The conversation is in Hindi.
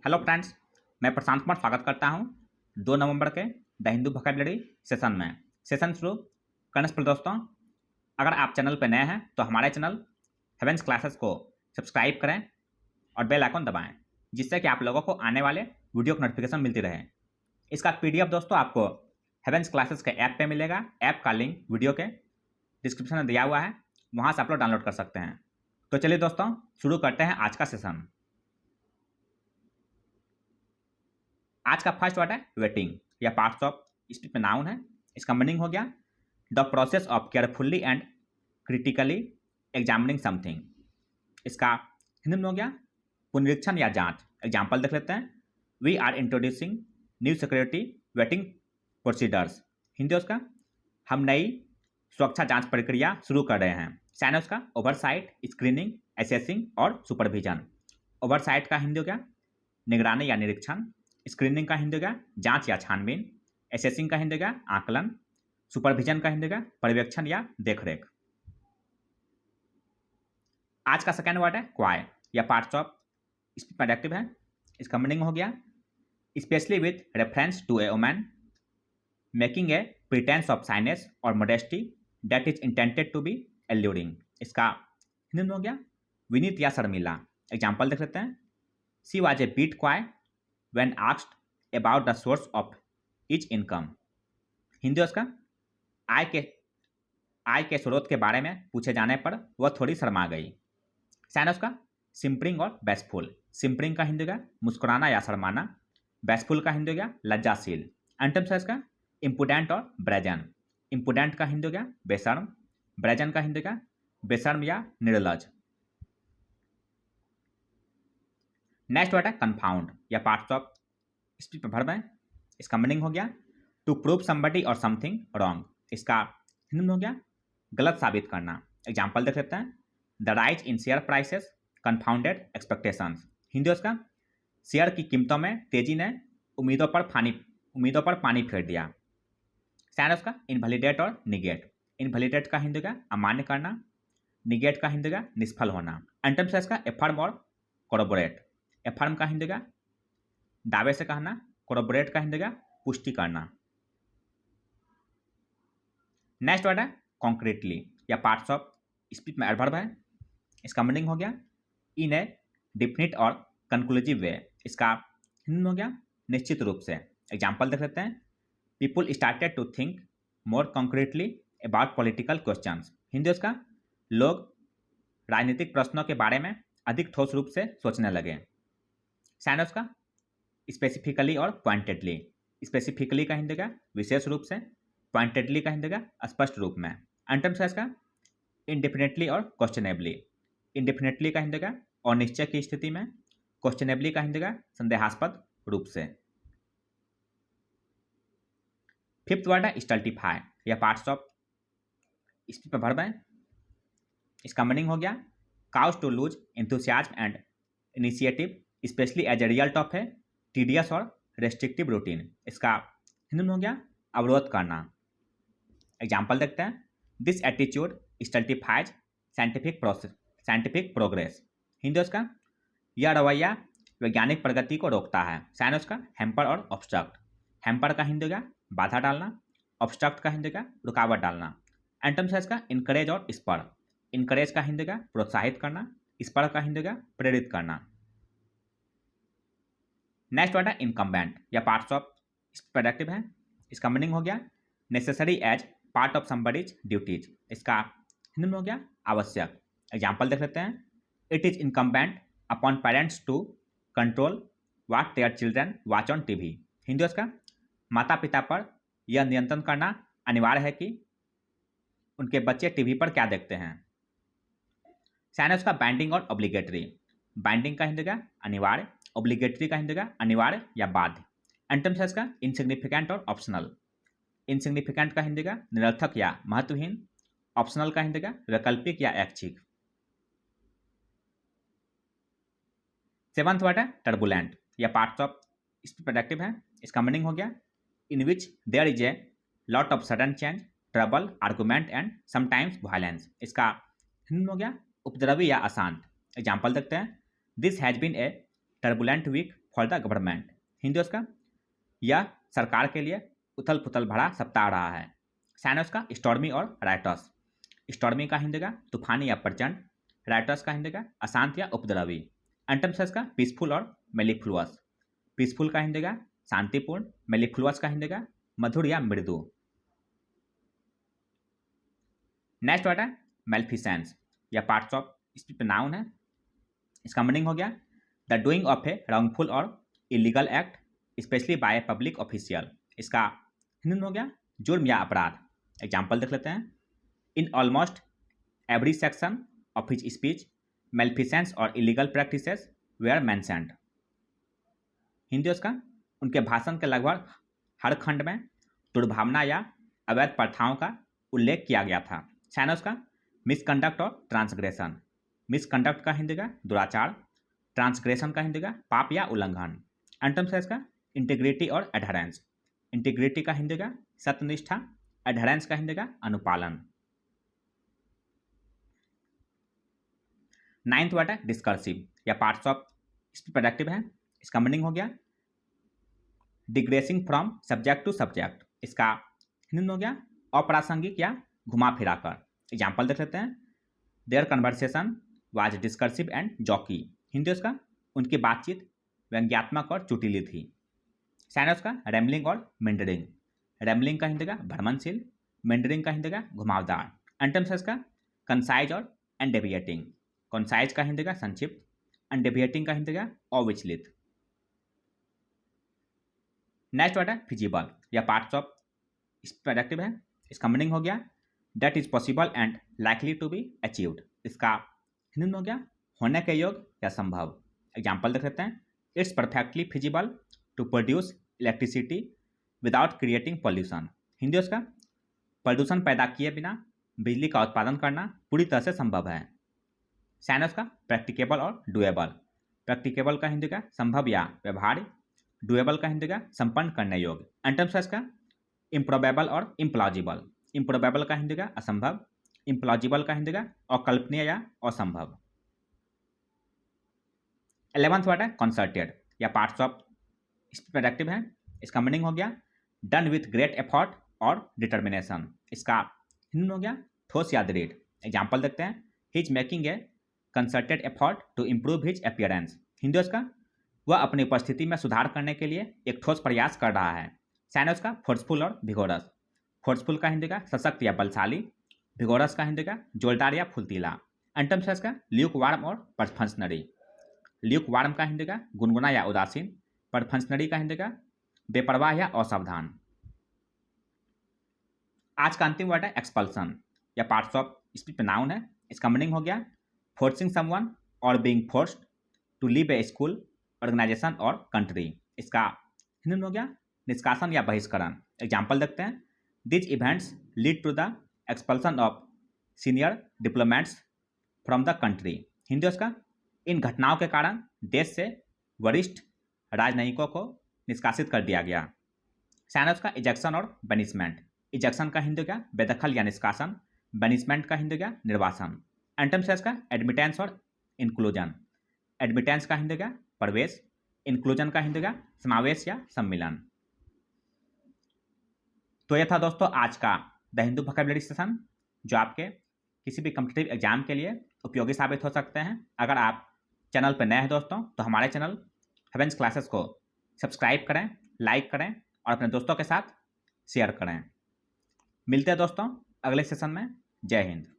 हेलो फ्रेंड्स, मैं प्रशांत कुमार स्वागत करता हूं 2 नवंबर के द हिंदू वोकैबुलरी सेशन में। सेशन शुरू करने से पहले दोस्तों, अगर आप चैनल पर नए हैं तो हमारे चैनल हेवेंस क्लासेस को सब्सक्राइब करें और बेल आइकन दबाएं, जिससे कि आप लोगों को आने वाले वीडियो की नोटिफिकेशन मिलती रहे। इसका पीडीएफ दोस्तों आपको हेवेंस क्लासेस के ऐप पे मिलेगा। ऐप का लिंक वीडियो के डिस्क्रिप्शन में दिया हुआ है, वहाँ से आप लोग डाउनलोड कर सकते हैं। तो चलिए दोस्तों, शुरू करते हैं आज का सेशन। आज का फर्स्ट वर्ड है वेटिंग या पार्ट्स ऑफ स्पीच में नाउन है। इसका मीनिंग हो गया the process of carefully and critically examining something. इसका हिंदी में हो गया पुनरीक्षण या जांच। एग्जाम्पल देख लेते हैं। We are introducing new security vetting procedures. Hindi उसका हम नई सुरक्षा जांच प्रक्रिया शुरू कर रहे हैं। साइन उसका ओवरसाइट, स्क्रीनिंग, एसेसिंग और सुपरविजन। ओवरसाइट का हिंदी हो गया निगरानी या निरीक्षण। स्क्रीनिंग का हिंदी हो गया जांच या छानबीन। एसेसिंग का हिंदी हो गया आकलन। सुपरविजन का हिंदी हो गया पर्यवेक्षण या देखरेख। आज का सेकेंड वर्ड है क्वाय या पार्ट्स ऑफ स्पीच में एडजेक्टिव है। इसका मीनिंग हो गया especially with reference to a woman making a pretence of shyness और modesty that is intended to be alluring. इसका हिंदी में हो गया विनीत या शर्मिला। एग्जाम्पल देख लेते हैं। She was a bit coy when asked about the source of each income। Hindi उसका आय के स्रोत के बारे में पूछे जाने पर वह थोड़ी शर्मा गई। साइन उसका सिंपरिंग और बैसफुल। सिंपरिंग का हिंदी हो गया मुस्कुराना या शर्माना। बैसफुल का हिंदी हो गया लज्जाशील। एंटम्स है इसका इम्पुडेंट और ब्रेजन। इम्पुडेंट का हिंदी हो गया बेशर्म। ब्रेजन का हिंदी हो गया बेशर्म या निर्लज। नेक्स्ट वर्ड है कंफाउंड या पार्ट्स ऑफ स्पीच में वर्ब है। इसका मीनिंग हो गया टू प्रूव समबडी और समथिंग रॉन्ग। इसका हिंदी में हो गया गलत साबित करना। एग्जाम्पल देख लेते हैं। The rise in share prices confounded expectations. Hindi उसका शेयर की कीमतों में तेजी ने उम्मीदों पर पानी फेर दिया। साइन उसका इनवैलिडेट और निगेट। इनवैलिडेट का हिंदी का अमान्य करना। निगेट का हिंदी का निष्फल होना। एंटम्स इसका एफर्म और कोरोबोरेट। एफर्म का हिंदी का दावे से कहना। कोरोबोरेट का हिंदी का पुष्टि करना। नेक्स्ट वर्ड है कॉन्क्रीटली या पार्ट्स ऑफ स्पीच में एडवर्ब है। इसका मीनिंग हो गया इन ए डिफिनिट और कंक्लूसिव वे। इसका हिंदी में हो गया निश्चित रूप से। एग्जाम्पल देख लेते हैं। People started to think more concretely about political questions. Hindi उसका लोग राजनीतिक प्रश्नों के बारे में अधिक ठोस रूप से सोचने लगे। साइन उसका स्पेसिफिकली और पॉइंटेडली। स्पेसिफिकली का हिंदी का विशेष रूप से। पॉइंटेडली का हिंदी का स्पष्ट रूप में। एंटम्स है इसका इंडिफिनिटली और क्वेश्चनेबली। इंडिफिनिटली का हिंदी का अनिश्चय की स्थिति में। क्वेश्चनेबली का हिंदी का संदेहास्पद रूप से। फिफ्थ वर्ड है स्टल्टिफाई या पार्ट्स ऑफ स्पीच में वर्ब है। इसका मीनिंग हो गया cause to lose enthusiasm and initiative especially as a result of a tedious or restrictive routine. इसका हिंदी में हो गया अवरोध करना। एग्जाम्पल देखते हैं। This attitude stultifies scientific progress. Hindi उसका यह रवैया वैज्ञानिक प्रगति को रोकता है। साइन उसका हैम्पर और ऑब्स्ट्रक्ट। हैम्पर का हिंदी का बाधा डालना। ऑब्स्ट्रक्ट का हिंदी का रुकावट डालना। एंटम्स है इसका इनकरेज और स्पर। इनकरेज का हिंदी का प्रोत्साहित करना। स्पर का हिंदी का प्रेरित करना। नेक्स्ट वर्ड है इनकम्बेंट या पार्ट्स ऑफ प्रोडक्टिव है। इसका मीनिंग हो गया necessary as part of somebody's duties. इसका हिंदी में हो गया आवश्यक। एग्जाम्पल देख लेते हैं। It is incumbent upon parents to control what their children watch on TV. Hindi उसका माता पिता पर यह नियंत्रण करना अनिवार्य है कि उनके बच्चे टीवी पर क्या देखते हैं। साइन उसका बाइंडिंग और ऑब्लिगेटरी। बाइंडिंग का हिंदी का अनिवार्य। ऑब्लिगेटरी का हिंदी का अनिवार्य या बाध्य। एंटम्स है इसका इनसिग्निफिकेंट और ऑप्शनल। इनसिग्निफिकेंट का हिंदी का निरर्थक या महत्वहीन। ऑप्शनल का हिंदी का वैकल्पिक या ऐच्छिक। सेवंथ वर्ड है टर्बुलेंट या पार्ट्स ऑफ स्पीच प्रोडक्टिव है। इसका मीनिंग हो गया in which there is a lot of sudden change trouble argument and sometimes violence. इसका हिंदी में हो गया उपद्रवी या अशांत। एग्जाम्पल देखते हैं। This has been a turbulent week for the government. Hindi उसका यह सरकार के लिए उथल पुथल भरा सप्ताह रहा है। साइन उसका स्टॉर्मी और राइटस। स्टॉर्मी का हिंदी का तूफानी या प्रचंड, राइटस का हिंदी का अशांत या उपद्रवी। एंटम्स का पीसफुल और मेलिफ्लुअस। पीसफुल का हिंदी का शांतिपूर्ण, मेलिफ्लुअस का हिंदी का मधुर या मृदु। नेक्स्ट वर्ड है मेल्फिसेंस या पार्ट्स ऑफ स्पीच नाउन है। इसका मीनिंग हो गया the doing of a wrongful और illegal act especially by a public official. इसका हिंदी में हो गया जुर्म या अपराध। एग्जाम्पल देख लेते हैं। In almost every section of his speech malfeasance और illegal practices were mentioned. Hindi उसका उनके भाषण के लगभग हर खंड में दुर्भावना या अवैध प्रथाओं का उल्लेख किया गया था। साइनस का मिसकंडक्ट और ट्रांसग्रेशन। मिसकंडक्ट का हिंदी का दुराचार, ट्रांसग्रेशन का हिंदी का पाप या उल्लंघन। एंटम्स का इंटीग्रिटी और एडहरेंस। इंटीग्रिटी का हिंदी का सत्यनिष्ठा, एडहरेंस का हिंदी का अनुपालन। नाइन्थ वर्ड है डिस्कर्सिव या पार्ट्स ऑफ स्पीच प्रोडक्टिव है। इसका मीनिंग हो गया डिग्रेसिंग फ्रॉम सब्जेक्ट टू सब्जेक्ट। इसका हिंदी में हो गया अप्रासंगिक या घुमा फिरा कर। एग्जाम्पल देख लेते हैं। Their conversation was discursive and jockey. Hindi उसका उनकी बातचीत व्यंग्यात्मक और चुटीली थी। साइनस का रेमलिंग और मेंडरिंग। रेमलिंग का हिंदी का भ्रमणशील, मेंडरिंग का हिंदी का घुमावदार। एंटम्स का कंसाइज और एंडेविएटिंग। कंसाइज का हिंदी का संक्षिप्त, एंडेविएटिंग का हिंदी का अविचलित। नेक्स्ट वर्ड है फिजिबल या पार्ट्स ऑफ स्पीच प्रोडक्टिव है। इसका मीनिंग हो गया that is possible and likely to be achieved. इसका हिंदी में हो गया होने के योग्य या संभव। एग्जाम्पल देख लेते हैं। It's perfectly feasible to produce electricity without creating pollution. Hindi उसका प्रदूषण पैदा किए बिना बिजली का उत्पादन करना पूरी तरह से संभव है। साइनस का प्रैक्टिकेबल और डुएबल। प्रैक्टिकेबल का हिंदी का संभव या व्यवहार्य, डुएबल का हिंदी का संपन्न करने योग्य। एंटम्स का इम्प्रोबेबल और इम्प्लॉजिबल। इम्प्रोबेबल का हिंदी का असंभव, इम्प्लॉजिबल का हिंदी का अकल्पनीय या असंभव। 11th वर्ड है कंसर्टेड या पार्ट्स ऑफ स्पीच प्रोडक्टिव है। इसका मीनिंग हो गया डन विथ ग्रेट एफर्ट और डिटर्मिनेशन। इसका हिंदी में हो गया ठोस या दृढ़। एग्जाम्पल देखते हैं। He is making a concerted effort to improve his appearance. Hindi उसका वह अपनी उपस्थिति में सुधार करने के लिए एक ठोस प्रयास कर रहा है। साइनस का फोर्सफुल और भिगोरस। फोर्सफुल का हिंदी का सशक्त या बलशाली, भिगोरस का हिंदी का जोरदार या फुर्तीला। एंटम्स का ल्यूक वार्म और परफंक्शनरी। ल्यूक वार्म का हिंदी का गुनगुना या उदासीन, परफंक्शनरी का हिंदी का बेपरवाह या असावधान। आज का अंतिम वर्ड है एक्सपल्सन या पार्ट्स ऑफ स्पीच नाउन है। इसका मीनिंग हो गया forcing someone or being forced to leave a school, organisation or country. इसका हिंदी में हो गया निष्कासन या बहिष्करण। एग्जाम्पल देखते हैं। These events lead to the expulsion of senior diplomats from the country. Hindi उसका इन घटनाओं के कारण देश से वरिष्ठ राजनयिकों को निष्कासित कर दिया गया। साइनस का इजेक्शन और बेनिशमेंट। इजेक्शन का हिंदी का बेदखल या निष्कासन, बेनिशमेंट का हिंदी का निर्वासन। एंटम्स का एडमिटेंस और इंक्लूजन। एडमिटेंस का हिंदी का प्रवेश, इंक्लूजन का हिंदी का समावेश या सम्मिलन। तो यह था दोस्तों आज का द हिंदू वोकैबुलरी सेशन, जो आपके किसी भी कॉम्पिटिटिव एग्जाम के लिए उपयोगी साबित हो सकते हैं। अगर आप चैनल पर नए हैं दोस्तों, तो हमारे चैनल हेवेंस क्लासेस को सब्सक्राइब करें, लाइक करें और अपने दोस्तों के साथ शेयर करें। मिलते हैं दोस्तों अगले सेशन में। जय हिंद।